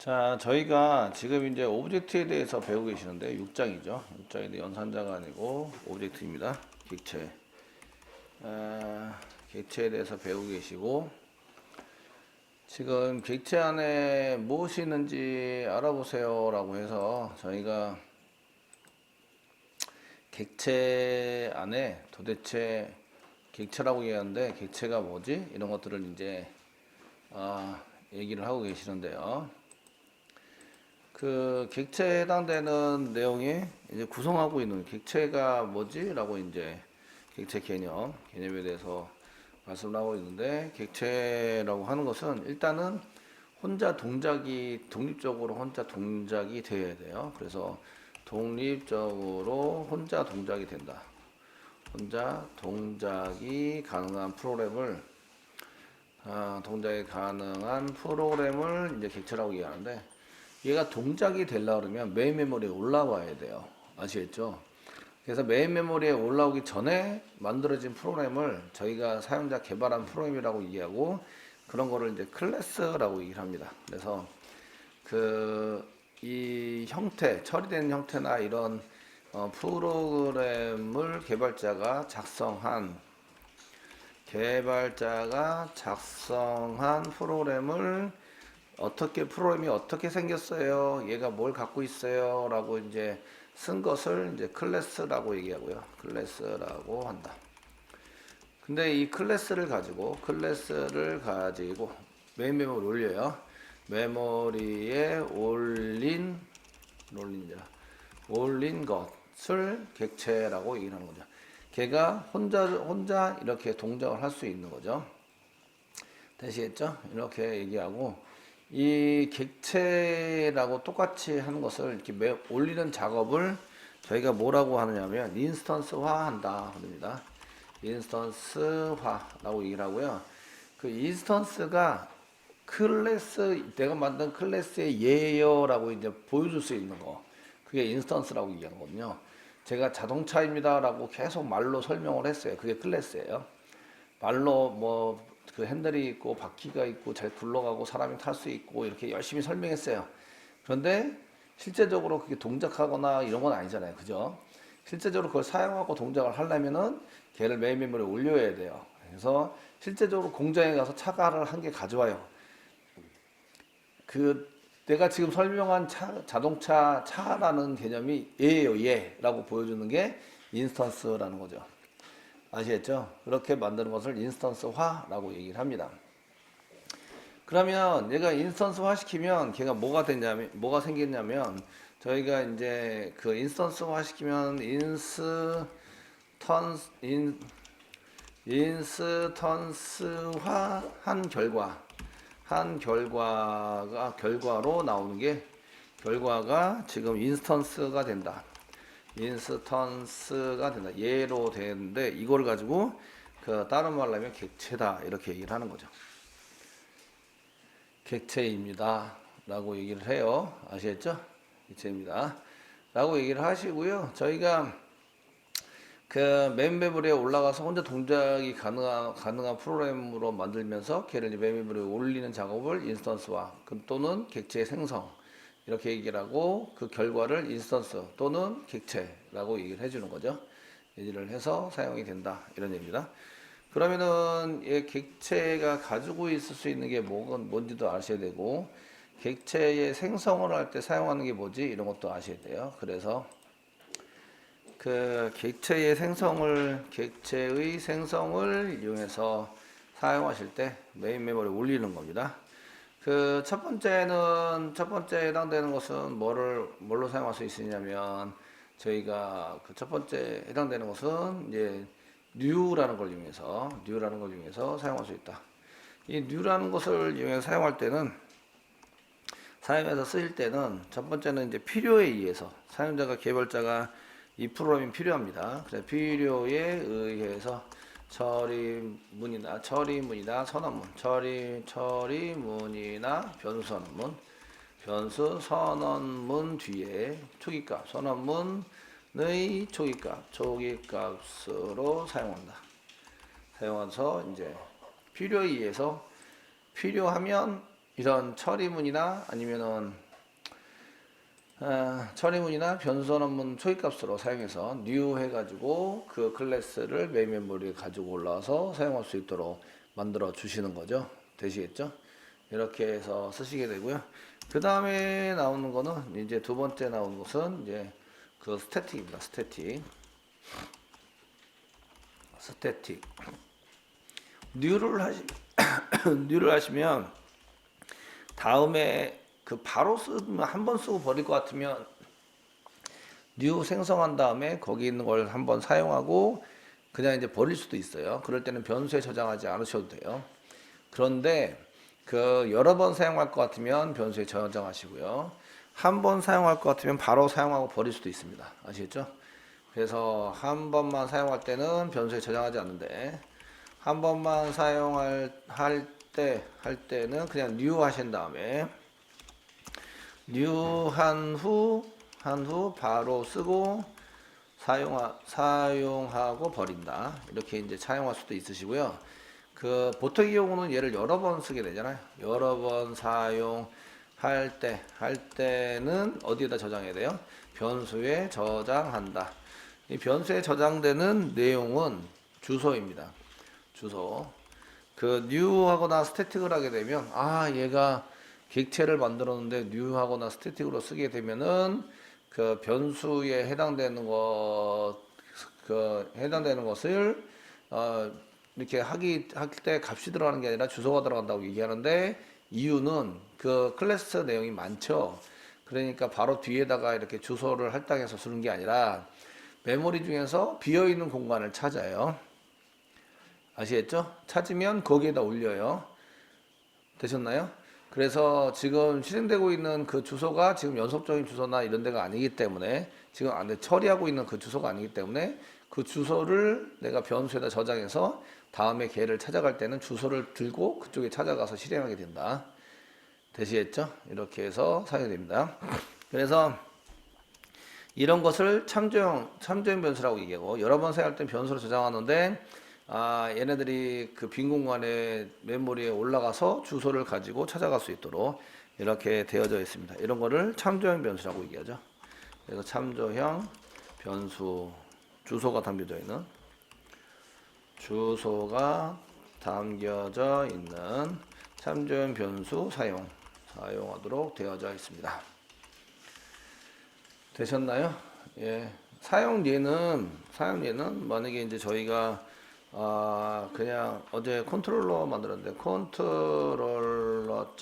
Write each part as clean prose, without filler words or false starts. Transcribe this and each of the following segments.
자, 저희가 지금 이제 오브젝트에 대해서 배우고 계시는데 6장이죠. 6장인데 연산자가 아니고 오브젝트입니다. 객체. 객체에 대해서 배우고 계시고 지금 객체 안에 무엇이 있는지 알아보세요 라고 해서 저희가 객체 안에 도대체 객체라고 얘기하는데 객체가 뭐지? 이런 것들을 이제 얘기를 하고 계시는데요. 그 객체에 해당되는 내용이 이제 구성하고 있는 객체가 뭐지? 라고 이제 객체 개념에 대해서 말씀을 하고 있는데 객체라고 하는 것은 일단은 독립적으로 혼자 동작이 되어야 돼요. 그래서 독립적으로 혼자 동작이 된다. 혼자 동작이 가능한 프로그램을 이제 객체라고 얘기하는데 얘가 동작이 되려고 그러면 메인 메모리에 올라와야 돼요. 아시겠죠? 그래서 메인 메모리에 올라오기 전에 만들어진 프로그램을 저희가 사용자 개발한 프로그램이라고 얘기하고 그런 거를 이제 클래스라고 얘기를 합니다. 그래서 이 형태, 처리된 형태나 이런 프로그램을 개발자가 작성한 프로그램을 프로그램이 어떻게 생겼어요? 얘가 뭘 갖고 있어요? 라고 이제 쓴 것을 이제 클래스라고 얘기하고요. 클래스라고 한다. 근데 이 클래스를 가지고 메인 메모리에 올려요. 메모리에 올린 것을 객체라고 얘기하는 거죠. 걔가 혼자 이렇게 동작을 할 수 있는 거죠. 되시겠죠? 이렇게 얘기하고 이 객체라고 똑같이 하는 것을 이렇게 올리는 작업을 저희가 뭐라고 하느냐면 인스턴스화 한다 그럽니다. 인스턴스화라고 얘기를 하고요. 그 인스턴스가 내가 만든 클래스의 예요라고 이제 보여줄 수 있는 거. 그게 인스턴스라고 얘기하는 거거든요. 제가 자동차입니다라고 계속 말로 설명을 했어요. 그게 클래스예요. 말로 그 핸들이 있고 바퀴가 있고 잘 굴러가고 사람이 탈 수 있고 이렇게 열심히 설명했어요. 그런데 실제적으로 그게 동작하거나 이런 건 아니잖아요. 그죠? 실제적으로 그걸 사용하고 동작을 하려면은 걔를 메인 메모리에 올려야 돼요. 그래서 실제적으로 공장에 가서 차가를 한 개 가져와요. 내가 지금 설명한 차라는 개념이 얘예요. 얘라고 보여주는 게 인스턴스라는 거죠. 아시겠죠? 그렇게 만드는 것을 인스턴스화라고 얘기를 합니다. 그러면 얘가 인스턴스화 시키면 걔가 뭐가 생겼냐면 저희가 이제 그 인스턴스화 시키면 인스턴스화 한 결과로 나오는 게 결과가 지금 인스턴스가 된다. 예로 되는데 이걸 가지고 다른 말로 하면 객체다 이렇게 얘기를 하는 거죠. 객체입니다 라고 얘기를 해요. 아시겠죠? 객체입니다 라고 얘기를 하시고요. 저희가 메인 메모리에 올라가서 혼자 동작이 가능한 프로그램으로 만들면서 걔를 메인 메모리에 올리는 작업을 인스턴스화 또는 객체 생성 이렇게 얘기를 하고 그 결과를 인스턴스 또는 객체라고 얘기를 해주는 거죠. 얘기를 해서 사용이 된다 이런 얘기입니다. 그러면은 이 객체가 가지고 있을 수 있는 게 뭔지도 아셔야 되고 객체의 생성을 할 때 사용하는 게 뭐지 이런 것도 아셔야 돼요. 그래서 객체의 생성을 이용해서 사용하실 때 메인 메모리에 올리는 겁니다. 첫 번째 해당되는 것은 뭘로 사용할 수 있으냐면 저희가 첫 번째 해당되는 것은 이제 new라는 걸 이용해서 사용할 수 있다. 이 new라는 것을 이용해서 쓰일 때는 첫 번째는 이제 필요에 의해서 개발자가 이 프로그램이 필요합니다. 그래서 필요에 의해서 처리문이나 선언문, 처리문이나 변수 선언문 뒤에 선언문의 초기값으로 사용해서 이제 필요에 의해서 필요하면 이런 처리문이나 아니면은 처리문이나 변수원문 초기값으로 사용해서 new 해가지고 그 클래스를 메인 메모리에 가지고 올라와서 사용할 수 있도록 만들어 주시는 거죠. 되시겠죠? 이렇게 해서 쓰시게 되고요. 그 다음에 나오는 거는 이제 두 번째 나오는 것은 이제 그 스태틱입니다. 스태틱. 뉴를 하시면 다음에 그 바로 쓰면 한 번 쓰고 버릴 것 같으면 뉴 생성한 다음에 거기 있는 걸 한번 사용하고 그냥 이제 버릴 수도 있어요. 그럴 때는 변수에 저장하지 않으셔도 돼요. 그런데 그 여러 번 사용할 것 같으면 변수에 저장하시고요. 한 번 사용할 것 같으면 바로 사용하고 버릴 수도 있습니다. 아시겠죠? 그래서 한 번만 사용할 때는 변수에 저장하지 않는데 한 번만 사용할 때는 그냥 new 하신 다음에 new 한 후 바로 쓰고 사용하고 버린다. 이렇게 이제 사용할 수도 있으시고요. 그 보통의 경우는 얘를 여러 번 쓰게 되잖아요. 여러 번 사용할 때는 어디에다 저장해야 돼요? 변수에 저장한다. 이 변수에 저장되는 내용은 주소입니다. 주소. 그 뉴하거나 스태틱을 하게 되면 얘가 객체를 만들었는데 뉴하거나 스태틱으로 쓰게 되면은 그 변수에 해당되는 것을 이렇게 할 때 값이 들어가는 게 아니라 주소가 들어간다고 얘기하는데 이유는 그 클래스 내용이 많죠. 그러니까 바로 뒤에다가 이렇게 주소를 할당해서 쓰는 게 아니라 메모리 중에서 비어있는 공간을 찾아요. 아시겠죠? 찾으면 거기에다 올려요. 되셨나요? 그래서 지금 실행되고 있는 그 주소가 지금 연속적인 주소나 이런 데가 아니기 때문에 지금 안에 처리하고 있는 그 주소가 아니기 때문에 그 주소를 내가 변수에다 저장해서 다음에 걔를 찾아갈 때는 주소를 들고 그쪽에 찾아가서 실행하게 된다. 되시겠죠? 이렇게 해서 사용이 됩니다. 그래서 이런 것을 참조형 변수라고 얘기하고 여러 번 사용할 때 변수로 저장하는데 얘네들이 그 빈 공간에 메모리에 올라가서 주소를 가지고 찾아갈 수 있도록 이렇게 되어져 있습니다. 이런 거를 참조형 변수라고 얘기하죠. 그래서 참조형 변수 주소가 담겨져 있는 참조형 변수 사용하도록 되어져 있습니다. 되셨나요? 예. 사용 예는 만약에 이제 저희가 그냥 어제 컨트롤러 만들었는데 컨트롤러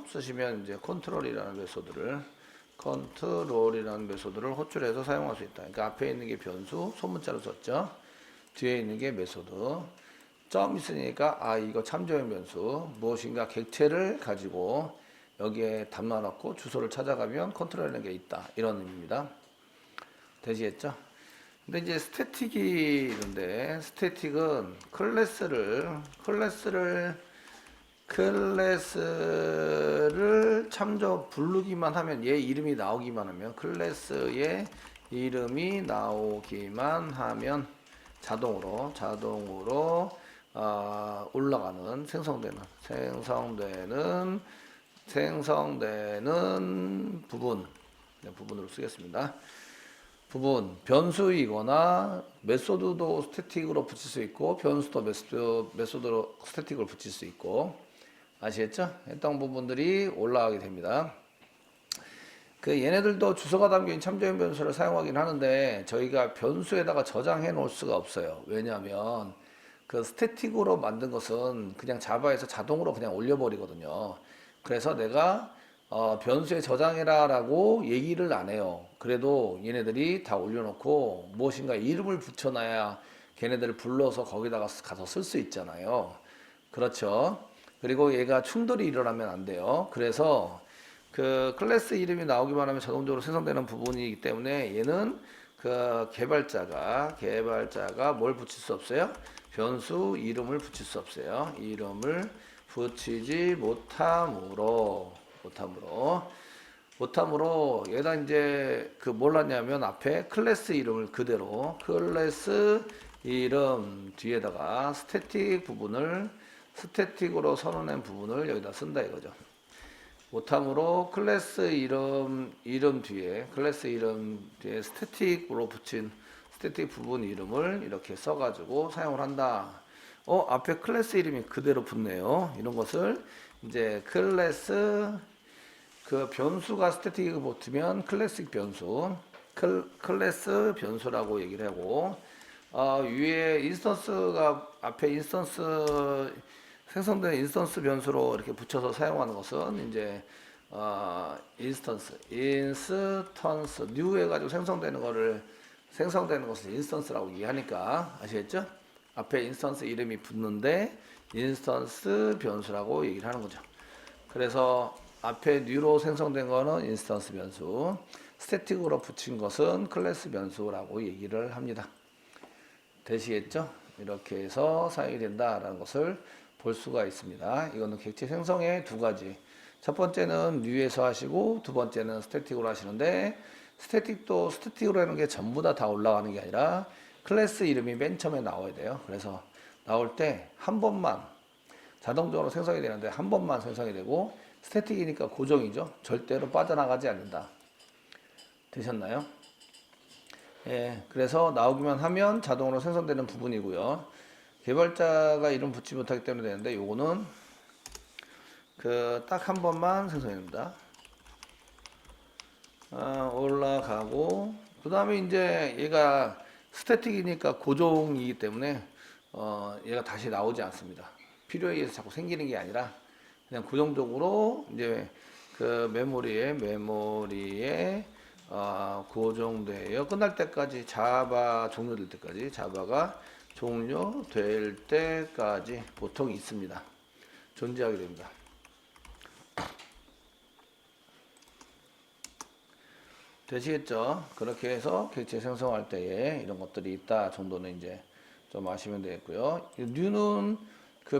쓰시면 이제 컨트롤이라는 메소드를 호출해서 사용할 수 있다. 그러니까 앞에 있는 게 변수, 소문자로 썼죠. 뒤에 있는 게 메소드. 점 있으니까 이거 참조형 변수 무엇인가 객체를 가지고 여기에 담아놓고 주소를 찾아가면 컨트롤이라는 게 있다. 이런 의미입니다. 되시겠죠? 근데 이제 스태틱이 있는데 스태틱은 클래스를 참조 부르기만 하면 얘 이름이 나오기만 하면 클래스의 이름이 나오기만 하면 자동으로 올라가는 생성되는 부분으로 쓰겠습니다. 변수이거나 메소드도 스태틱으로 붙일 수 있고 변수도 메소드로 스태틱으로 붙일 수 있고 아시겠죠? 했던 부분들이 올라가게 됩니다. 그 얘네들도 주소가 담긴 참조형 변수를 사용하긴 하는데 저희가 변수에다가 저장해 놓을 수가 없어요. 왜냐하면 그 스태틱으로 만든 것은 그냥 자바에서 자동으로 그냥 올려버리거든요. 그래서 내가 변수에 저장해라 라고 얘기를 안 해요. 그래도 얘네들이 다 올려놓고 무엇인가 이름을 붙여놔야 걔네들을 불러서 거기다가 가서 쓸 수 있잖아요. 그렇죠. 그리고 얘가 충돌이 일어나면 안 돼요. 그래서 그 클래스 이름이 나오기만 하면 자동적으로 생성되는 부분이기 때문에 얘는 그 개발자가 뭘 붙일 수 없어요? 변수 이름을 붙일 수 없어요. 이름을 붙이지 못함으로 얘가 이제 그 뭘 하냐면 앞에 클래스 이름을 그대로 클래스 이 이름 뒤에다가 스태틱 부분을 스태틱으로 선언한 부분을 여기다 쓴다 이거죠. 못함으로 클래스 이름 뒤에 클래스 이름 뒤에 스태틱으로 붙인 스태틱 부분 이름을 이렇게 써가지고 사용을 한다. 앞에 클래스 이름이 그대로 붙네요. 이런 것을 이제 클래스 그 변수가 스태틱이 붙으면 클래식 변수, 클래스 변수라고 얘기를 하고, 위에 인스턴스가 앞에 인스턴스 생성된 인스턴스 변수로 이렇게 붙여서 사용하는 것은 이제 인스턴스 new 해가지고 생성되는 것을 인스턴스라고 얘기하니까 아시겠죠? 앞에 인스턴스 이름이 붙는데 인스턴스 변수라고 얘기를 하는 거죠. 그래서 앞에 new로 생성된 거는 인스턴스 변수, 스태틱으로 붙인 것은 클래스 변수라고 얘기를 합니다. 되시겠죠? 이렇게 해서 사용이 된다라는 것을 볼 수가 있습니다. 이거는 객체 생성의 두 가지. 첫 번째는 new에서 하시고 두 번째는 스태틱으로 하시는데 스태틱도 스태틱으로 하는 게 전부 다 올라가는 게 아니라 클래스 이름이 맨 처음에 나와야 돼요. 그래서 나올 때 한 번만 자동적으로 생성이 되는데 한 번만 생성이 되고 스태틱이니까 고정이죠. 절대로 빠져나가지 않는다. 되셨나요? 예, 그래서 나오기만 하면 자동으로 생성되는 부분이고요. 개발자가 이름 붙지 못하기 때문에 되는데 요거는 딱 한 번만 생성이 됩니다. 올라가고 그 다음에 이제 얘가 스태틱이니까 고정이기 때문에 얘가 다시 나오지 않습니다. 필요에 의해서 자꾸 생기는 게 아니라 그냥 고정적으로 이제 그 메모리에 고정되어 끝날 때까지 자바 종료될 때까지 자바가 종료될 때까지 보통 있습니다. 존재하게 됩니다. 되시겠죠? 그렇게 해서 객체 생성할 때에 이런 것들이 있다 정도는 이제 좀 아시면 되겠고요. new는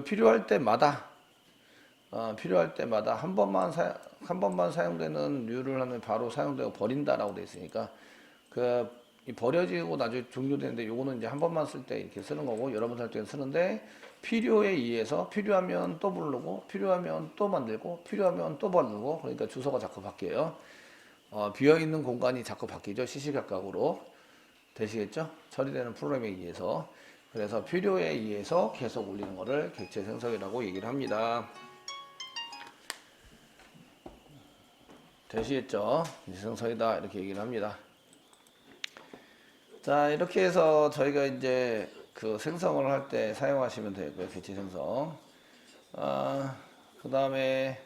필요할 때마다 한 번만 사용되는 new를 하면 바로 사용되고 버린다라고 되어 있으니까 이 버려지고 나중에 종료되는데 요거는 이제 한 번만 쓸 때 이렇게 쓰는 거고 여러 번 살 때 쓰는데 필요에 의해서 필요하면 또 부르고 필요하면 또 만들고 필요하면 또 만들고 그러니까 주소가 자꾸 바뀌어요. 비어있는 공간이 자꾸 바뀌죠. 시시각각으로. 되시겠죠? 처리되는 프로그램에 의해서. 그래서 필요에 의해서 계속 올리는 것을 객체 생성이라고 얘기를 합니다. 되시겠죠? 객체 생성이다 이렇게 얘기를 합니다. 자, 이렇게 해서 저희가 이제 생성을 할 때 사용하시면 되고요. 객체 생성. 그 다음에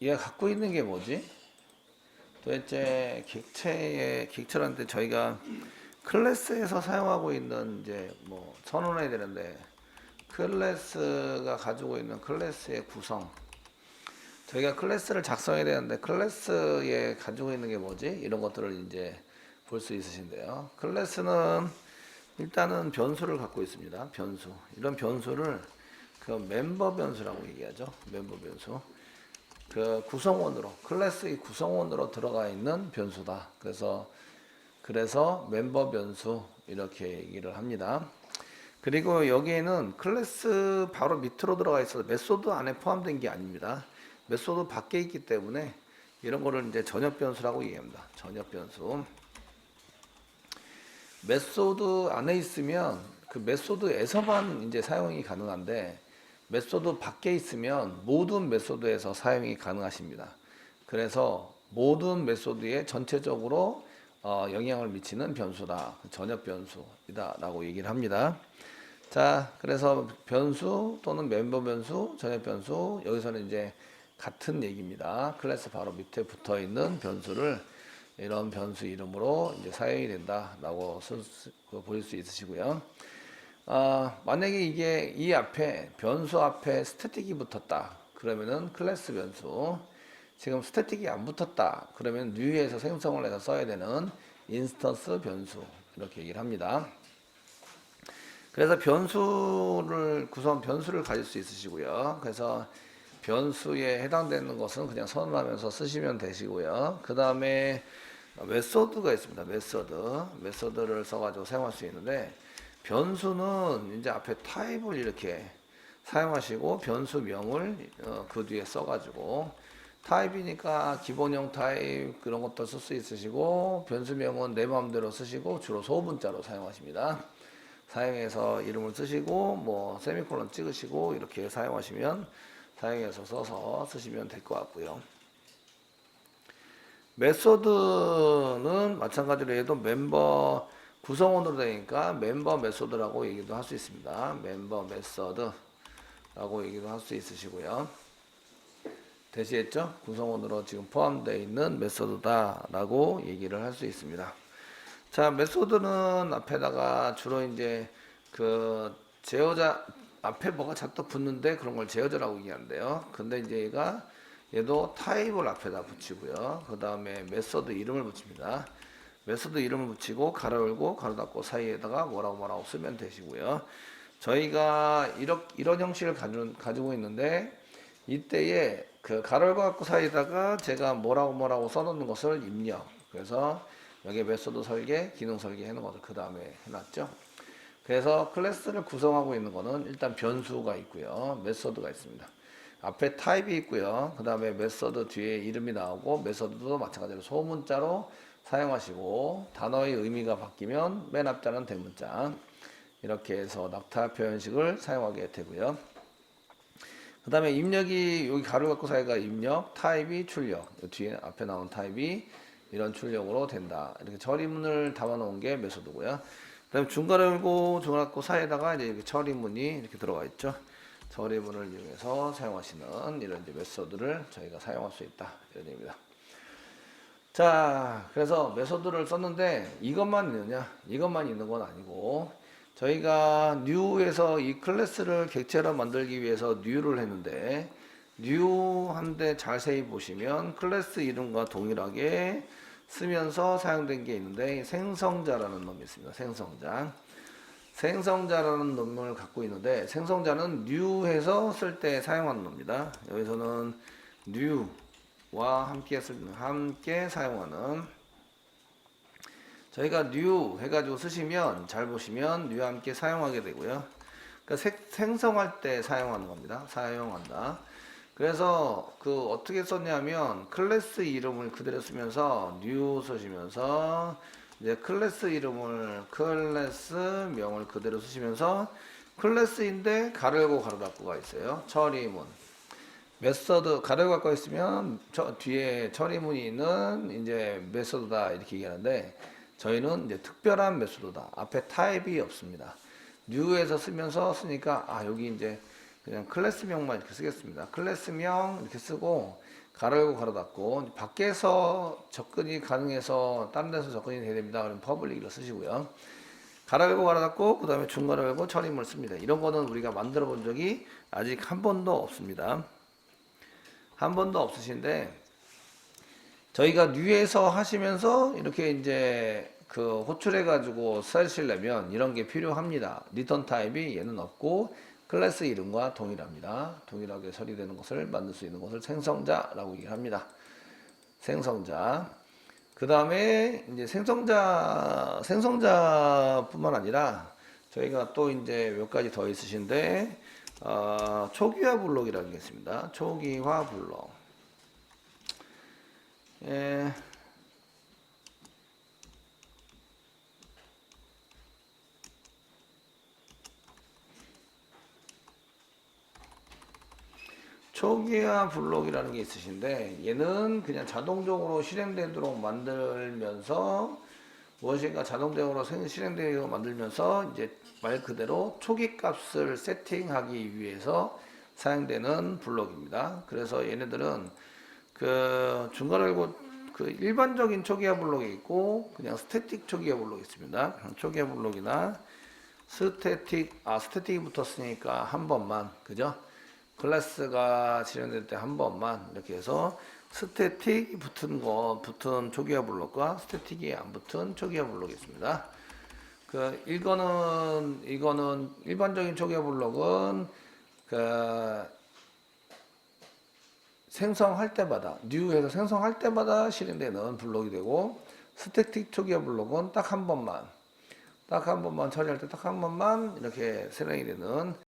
얘가 갖고 있는 게 뭐지? 도대체 객체라는데 저희가 클래스에서 사용하고 있는 이제 뭐 선언해야 되는데 클래스가 가지고 있는 클래스의 구성. 저희가 클래스를 작성해야 되는데 클래스에 가지고 있는 게 뭐지? 이런 것들을 이제 볼 수 있으신데요. 클래스는 일단은 변수를 갖고 있습니다. 변수. 이런 변수를 멤버 변수라고 얘기하죠. 멤버 변수. 구성원으로 클래스의 구성원으로 들어가 있는 변수다. 그래서 멤버 변수 이렇게 얘기를 합니다. 그리고 여기에는 클래스 바로 밑으로 들어가 있어서 메소드 안에 포함된 게 아닙니다. 메소드 밖에 있기 때문에 이런 거를 이제 전역 변수라고 얘기합니다. 전역 변수. 메소드 안에 있으면 메소드에서만 이제 사용이 가능한데 메소드 밖에 있으면 모든 메소드에서 사용이 가능하십니다. 그래서 모든 메소드에 전체적으로 영향을 미치는 변수다. 전역 변수이다 라고 얘기를 합니다. 자, 그래서 변수 또는 멤버 변수, 전역 변수 여기서는 이제 같은 얘기입니다. 클래스 바로 밑에 붙어 있는 변수를 이런 변수 이름으로 이제 사용이 된다라고 보일 수 있으시고요. 만약에 이 앞에 변수 앞에 스태틱이 붙었다. 그러면은 클래스 변수. 지금 스태틱이 안 붙었다. 그러면 new에서 생성을 해서 써야 되는 인스턴스 변수. 이렇게 얘기를 합니다. 그래서 변수를 가질 수 있으시고요. 그래서 변수에 해당되는 것은 그냥 선언하면서 쓰시면 되시고요. 그 다음에 메소드가 있습니다. 메소드를 써가지고 사용할 수 있는데, 변수는 이제 앞에 타입을 이렇게 사용하시고 변수명을 그 뒤에 써가지고, 타입이니까 기본형 타입 그런 것도 쓸 수 있으시고, 변수명은 내 마음대로 쓰시고 주로 소문자로 사용하십니다. 사용해서 이름을 쓰시고 뭐 세미콜론 찍으시고 이렇게 사용하시면, 사용해서 써서 쓰시면 될 것 같고요. 메소드는 마찬가지로 얘도 멤버 구성원으로 되니까 멤버 메소드라고 얘기도 할 수 있습니다. 멤버 메소드라고 얘기도 할 수 있으시고요. 대시했죠? 구성원으로 지금 포함되어 있는 메소드다 라고 얘기를 할 수 있습니다. 자, 메소드는 앞에다가 주로 이제 그 제어자 앞에 뭐가 자꾸 붙는데 그런 걸 제어자라고 얘기하는데요. 근데 이제 얘도 타입을 앞에다 붙이고요. 그 다음에 메소드 이름을 붙입니다. 메소드 이름을 붙이고 가로 열고 가로 닫고 사이에다가 뭐라고 쓰면 되시고요. 저희가 이런 형식을 가지고 있는데, 이때에 그 가로 열고 닫고 사이에다가 제가 뭐라고 써놓는 것을 입력, 그래서 여기에 메소드 설계, 기능 설계 해놓은 것을 그 다음에 해놨죠. 그래서 클래스를 구성하고 있는 거는 일단 변수가 있고요, 메소드가 있습니다. 앞에 타입이 있고요, 그 다음에 메소드 뒤에 이름이 나오고, 메소드도 마찬가지로 소문자로 사용하시고, 단어의 의미가 바뀌면 맨 앞자는 대문자, 이렇게 해서 낙타 표현식을 사용하게 되고요. 그 다음에 입력이 여기 가로 닫고 사이가 입력, 타입이 출력, 뒤에 앞에 나온 타입이 이런 출력으로 된다. 이렇게 처리문을 담아 놓은 게 메소드고요. 그 다음에 중괄호 열고 중괄호 닫고 사이에다가 이제 이렇게 처리문이 이렇게 들어가 있죠. 처리문을 이용해서 사용하시는 이런 이제 메소드를 저희가 사용할 수 있다, 이런 얘기입니다. 자, 그래서 메소드를 썼는데 이것만 있느냐? 이것만 있는 건 아니고, 저희가 new에서 이 클래스를 객체로 만들기 위해서 new를 했는데, new 한데 자세히 보시면 클래스 이름과 동일하게 쓰면서 사용된 게 있는데, 생성자라는 놈이 있습니다. 생성자라는 놈을 갖고 있는데, 생성자는 new해서 쓸 때 사용하는 놈입니다. 여기서는 new와 함께 사용하는, 저희가 new 해가지고 쓰시면 잘 보시면 new와 함께 사용하게 되고요. 그러니까 생성할 때 사용하는 겁니다. 사용한다. 그래서 그 어떻게 썼냐면, 클래스 이름을 그대로 쓰면서 new 쓰시면서 이제 클래스 명을 그대로 쓰시면서, 클래스인데 가로 열고 가로 닫고가 있어요. 처리문. 메서드 가로 열고 닫고 있으면 뒤에 처리문이 있는 이제 메서드다 이렇게 얘기하는데, 저희는 이제 특별한 메소드다. 앞에 타입이 없습니다. new에서 쓰니까 여기 이제 그냥 클래스명만 이렇게 쓰겠습니다. 클래스명 이렇게 쓰고 가로 열고 가로 닫고, 밖에서 접근이 가능해서 다른 데서 접근이 돼야 됩니다. 그럼 퍼블릭으로 쓰시고요. 가로 열고 가로 닫고 그 다음에 중괄호 열고 처리문을 씁니다. 이런 거는 우리가 만들어 본 적이 아직 한 번도 없습니다. 한 번도 없으신데, 저희가 new에서 하시면서 이렇게 이제 그 호출해 가지고 쓰시려면 이런 게 필요합니다. 리턴 타입이 얘는 없고 클래스 이름과 동일합니다. 동일하게 처리되는 것을 만들 수 있는 것을 생성자라고 얘기를 합니다. 생성자. 그 다음에 이제 생성자뿐만 아니라 저희가 또 이제 몇 가지 더 있으신데, 초기화 블록이라는 게 있습니다. 초기화 블록. 초기화 블록이라는 게 있으신데, 얘는 그냥 자동적으로 실행되도록 만들면서, 무엇인가 자동적으로 실행되도록 만들면서 이제 말 그대로 초기 값을 세팅하기 위해서 사용되는 블록입니다. 그래서 얘네들은 그 중괄호 열고 그 일반적인 초기화 블록이 있고, 그냥 스태틱 초기화 블록이 있습니다. 초기화 블록이나 스태틱이 붙었으니까 한 번만, 그죠? 클래스가 실행될 때 한 번만 이렇게 해서 스태틱이 붙은 초기화 블록과 스태틱이 안 붙은 초기화 블록이 있습니다. 이거는 일반적인 초기화 블록은 그 생성할 때마다 new에서 생성할 때마다 실행되는 블록이 되고, 스태틱 초기화 블록은 딱 한 번만 처리할 때 딱 한 번만 이렇게 실행이 되는